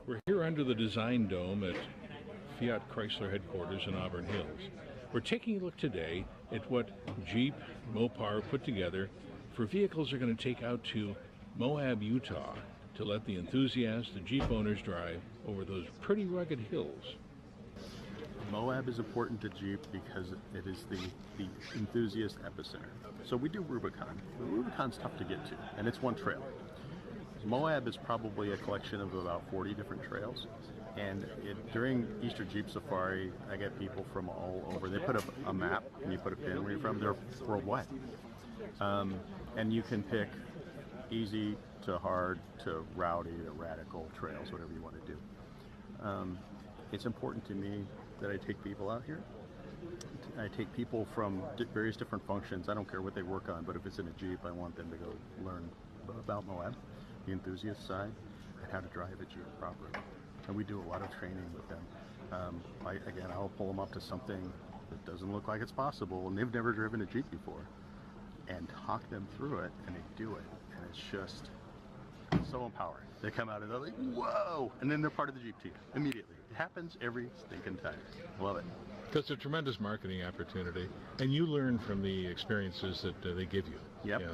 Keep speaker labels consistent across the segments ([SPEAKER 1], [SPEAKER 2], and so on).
[SPEAKER 1] We're here under the design dome at Fiat Chrysler headquarters in Auburn Hills. We're taking a look today at what Jeep, Mopar put together for vehicles they're going to take out to Moab, Utah, to let the enthusiasts, the Jeep owners, drive over those pretty rugged hills.
[SPEAKER 2] Moab is important to Jeep because it is the enthusiast epicenter. So we do Rubicon. Rubicon's tough to get to, and it's one trail. Moab is probably a collection of about 40 different trails, and during Easter Jeep Safari, I get people from all over. They put up a map, and you put a pin where you're from. They're worldwide, and you can pick easy to hard to rowdy to radical trails, whatever you want to do. It's important to me that I take people out here. I take people from various different functions. I don't care what they work on, but if it's in a Jeep, I want them to go learn about Moab, the enthusiast side, and how to drive a Jeep properly. And we do a lot of training with them. I'll pull them up to something that doesn't look like it's possible, and they've never driven a Jeep before, and talk them through it, and they do it, and it's just so empowering. They come out and they're like, whoa! And then they're part of the Jeep team immediately. It happens every stinking time. Love it.
[SPEAKER 1] It's a tremendous marketing opportunity, and you learn from the experiences that they give you.
[SPEAKER 2] Yep.
[SPEAKER 1] Yeah,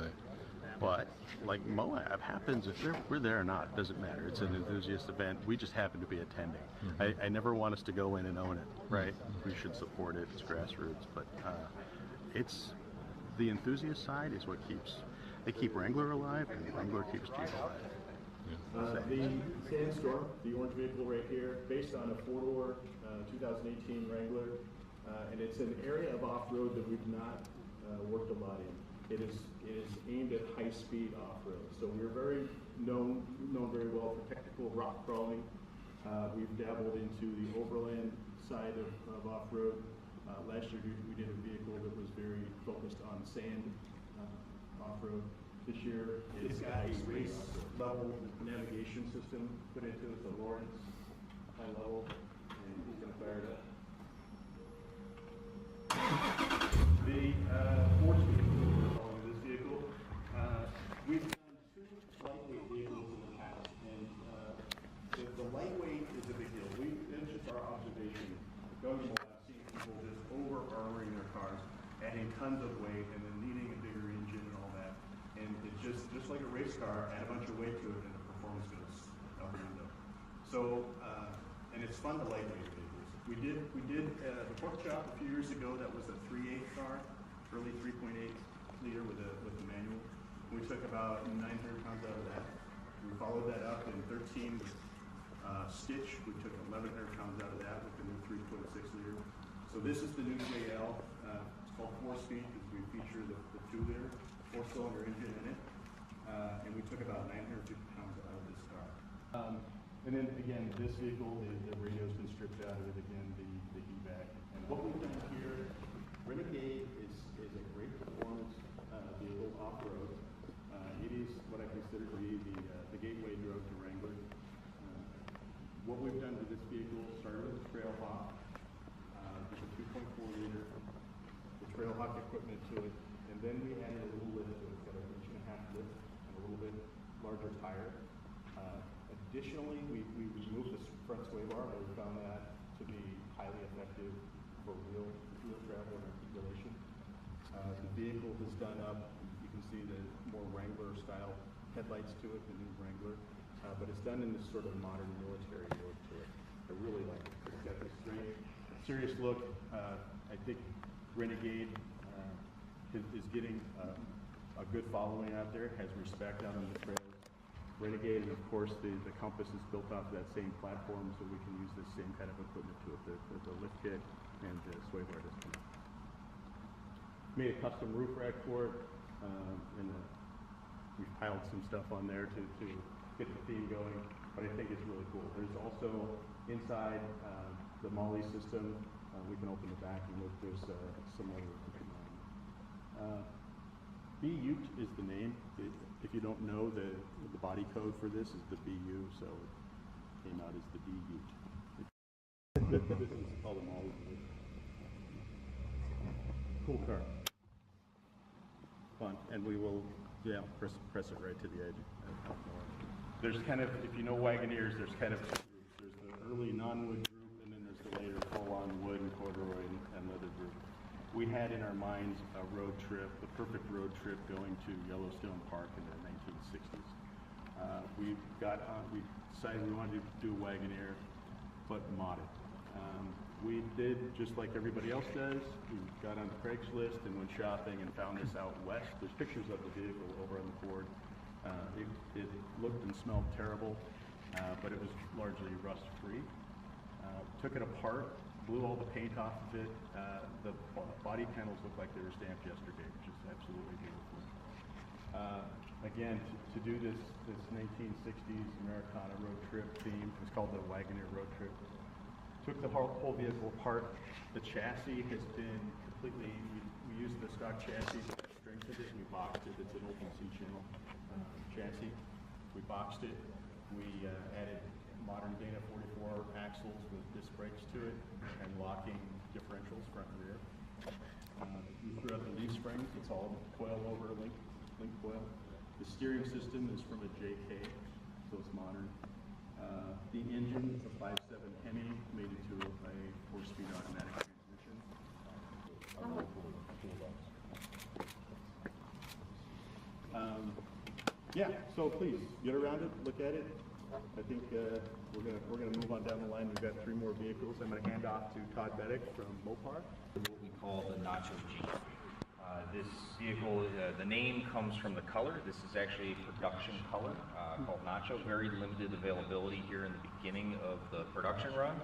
[SPEAKER 2] but like Moab happens if we're there or not, it doesn't matter. It's an enthusiast event. We just happen to be attending. Mm-hmm. I never want us to go in and own it, right? Mm-hmm. We should support it. It's grassroots, but it's the enthusiast side is what they keep Wrangler alive, and Wrangler keeps Jeep alive.
[SPEAKER 3] The Sandstorm, the orange vehicle right here, based on a four-door 2018 Wrangler, and it's an area of off-road that we've not worked a lot in. It is aimed at high-speed off-road. So we're known very well for technical rock crawling. We've dabbled into the overland side of off-road. Last year we did a vehicle that was very focused on sand off-road. This year it's got a race-level navigation system put into it, the Lawrence high level, and he's going to fire it up. The four-speed this vehicle. We've done two lightweight vehicles in the past, and the lightweight is a big deal. It's just our observation. Going to Moab, seeing people just over-armoring their cars, adding tons of weight, and then needing a bigger engine and all that. And it's just like a race car, add a bunch of weight to it, and the performance goes out the window. So, and it's fun to lightweight vehicles. We did the pork chop a few years ago. That was a 3.8 car, early 3.8 liter with a manual. We took about 900 pounds out of that. We followed that up in 13 Stitch. We took 1,100 pounds out of that with the new 3.6 liter. So this is the new JL. It's called 4-speed because we feature the 2-liter 4-cylinder engine in it. And we took about 950 pounds out of this car. And then again, this vehicle, the radio's been stripped out of it again, the e-back. And what we've done here, Renegade is a great performance vehicle off-road. It is what I consider to be the gateway drug to Wrangler. What we've done with this vehicle started with a Trailhawk. There's a 2.4 liter, the Trailhawk equipment to it, and then we added a little lift to it. It's got an 1.5-inch lift and a little bit larger tire. Additionally, we removed the front sway bar, but we found that to be highly effective for wheel travel and articulation. The vehicle is done up. You can see the more Wrangler style headlights to it, the new Wrangler, but it's done in this sort of modern military look to it. I really like it. It's got this great, serious look. I think Renegade is getting a good following out there, has respect out on the trails. Renegade, and of course, the Compass is built off of that same platform, so we can use the same kind of equipment to it, the lift kit and the sway bar disconnect. Made a custom roof rack for it, and we've piled some stuff on there to get the theme going, but I think it's really cool. There's also inside the Molly system, we can open the back and look, there's some other equipment.
[SPEAKER 2] B-Ute is the name. If you don't know, the body code for this is the BU, so it came out as the B-Ute. This is called a Moab. Cool car. Fun, and we will, yeah, press it right to the edge. There's kind of, if you know Wagoneers, there's kind of two groups. There's the early non-wood group, and then there's the later full-on wood and corduroy and leather group. We had in our minds a road trip, the perfect road trip going to Yellowstone Park in the 1960s. We decided we wanted to do a Wagoneer, but modded. We did just like everybody else does. We got on Craigslist and went shopping and found this out west. There's pictures of the vehicle over on the board. It looked and smelled terrible, but it was largely rust-free. Took it apart, blew all the paint off of it. The body panels look like they were stamped yesterday, which is absolutely beautiful. Again, to do this 1960s Americana road trip theme, it's called the Wagoneer Road Trip. Took the whole vehicle apart. The chassis has been completely, we used the stock chassis, but strengthened it, and we boxed it. It's an open C channel chassis. We boxed it. We added modern Dana 44 axles with disc brakes to it and locking differentials front and rear. We threw out the leaf springs. It's all coil over link coil. The steering system is from a JK, so it's modern. The engine is a 5.7 Hemi, made into a 4-speed automatic transmission. Yeah, so please get around it, look at it. I think we're gonna move on down the line. We've got 3 more vehicles. I'm gonna hand off to Todd Beddick from Mopar.
[SPEAKER 4] What we call the Nacho Jeep. This vehicle, the name comes from the color. This is actually a production color called Nacho. Very limited availability here in the beginning of the production run.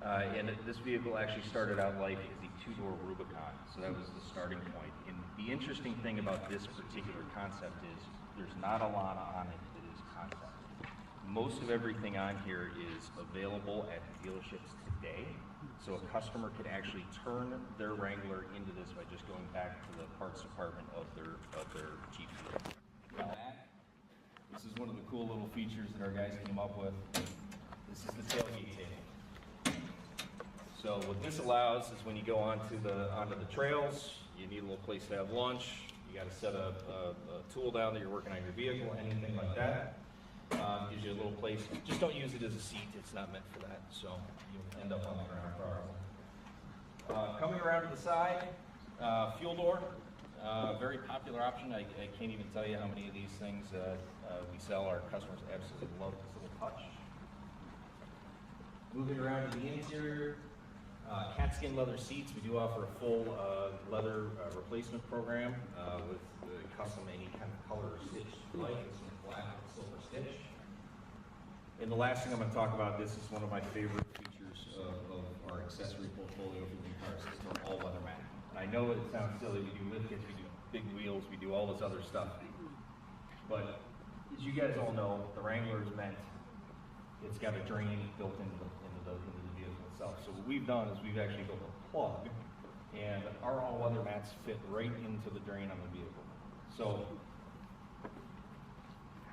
[SPEAKER 4] And this vehicle actually started out life as a 2-door Rubicon, so that was the starting point. And the interesting thing about this particular concept is there's not a lot on it that is concept. Most of everything on here is available at dealerships today, so a customer could actually turn their Wrangler into this by just going back to the parts department of their Jeep. Now, this is one of the cool little features that our guys came up with. This is the tailgate table. So what this allows is when you go onto the trails, you need a little place to have lunch. You got to set a tool down that you're working on your vehicle, anything like that. Gives you a little place. Just don't use it as a seat. It's not meant for that. So you'll end up on the ground probably. Coming around to the side, fuel door. Very popular option. I can't even tell you how many of these things we sell. Our customers absolutely love this little touch. Moving around to the interior, cat skin leather seats. We do offer a full leather replacement program with custom any kind of color or stitch you like. It's in black with silver stitch. And the last thing I'm going to talk about, this is one of my favorite features of our accessory portfolio for the car system, all leather mat. And I know it sounds silly, we do lift kits, we do big wheels, we do all this other stuff. But as you guys all know, the Wrangler is meant, it's got a drain built into the vehicle itself. So what we've done is we've actually built a plug, and our all leather mats fit right into the drain on the vehicle. So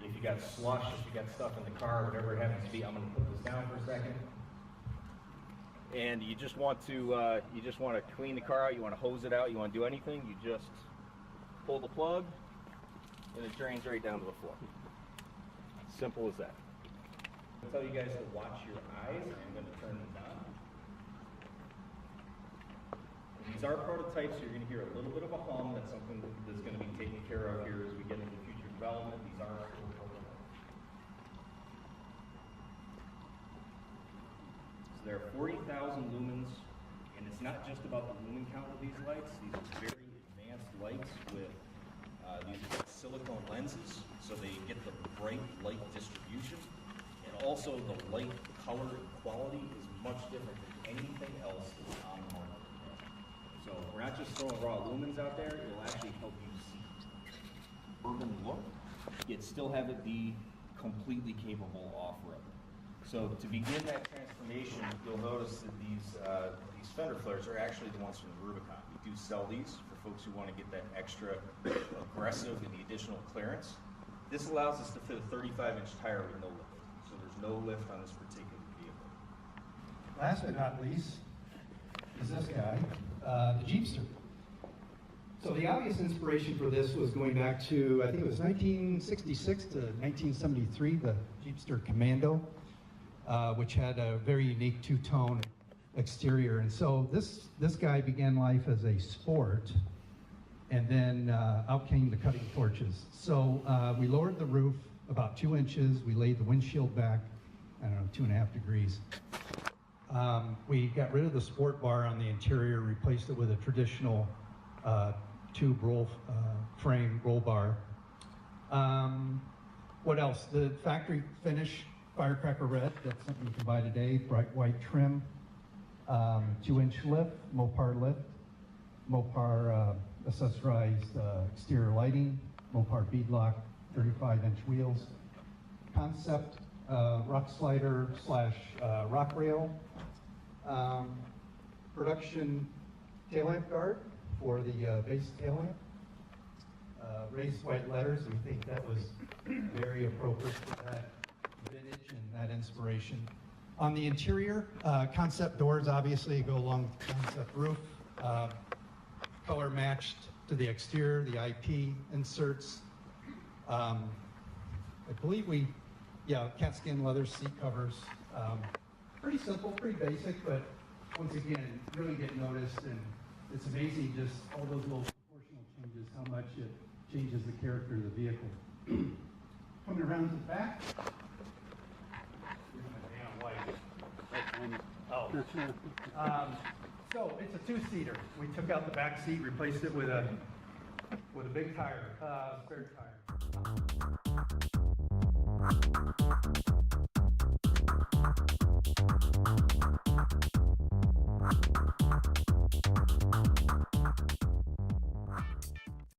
[SPEAKER 4] if you got slush, if you got stuff in the car, whatever it happens to be, I'm going to put this down for a second. And you just want to clean the car out, you want to hose it out, you want to do anything, you just pull the plug and it drains right down to the floor. Simple as that. I'll tell you guys to watch your eyes. I'm going to turn them on. These are prototypes, so you're going to hear a little bit of a hum. That's something that's going to be taken care of here as we get into future development. These are actual prototypes. So there are 40,000 lumens, and it's not just about the lumen count of these lights. These are very advanced lights with these silicone lenses, so they get the bright light distribution. And also the light color and quality is much different than anything else that's on the market. So we're not just throwing raw lumens out there, it'll actually help you see urban look, yet still have it be completely capable off-road. So to begin that transformation, you'll notice that these fender flares are actually the ones from the Rubicon. We do sell these for folks who want to get that extra aggressive and the additional clearance. This allows us to fit a 35-inch tire with no lift. So there's no lift on this particular vehicle.
[SPEAKER 5] Last but not least is this guy, the Jeepster. So the obvious inspiration for this was going back to, I think it was 1966 to 1973, the Jeepster Commando, which had a very unique two-tone exterior. And so this guy began life as a sport, and then out came the cutting torches. So we lowered the roof about 2 inches. We laid the windshield back, I don't know, 2.5 degrees. We got rid of the sport bar on the interior, replaced it with a traditional tube roll frame roll bar. What else? The factory finish firecracker red, that's something you can buy today, bright white trim, 2-inch lift, Mopar lift, Mopar accessorized exterior lighting, Mopar beadlock, 35-inch wheels, concept rock slider slash rock rail, production tail lamp guard for the base tail lamp, raised white letters. We think that was very appropriate for that vintage and that inspiration. On the interior, concept doors obviously go along with the concept roof, color matched to the exterior, the IP inserts. I believe cat skin leather seat covers. Pretty simple, pretty basic, but once again, really get noticed, and it's amazing just all those little proportional changes, how much it changes the character of the vehicle. Coming around to the back. So it's a 2-seater. We took out the back seat, replaced it with a big tire, spare tire.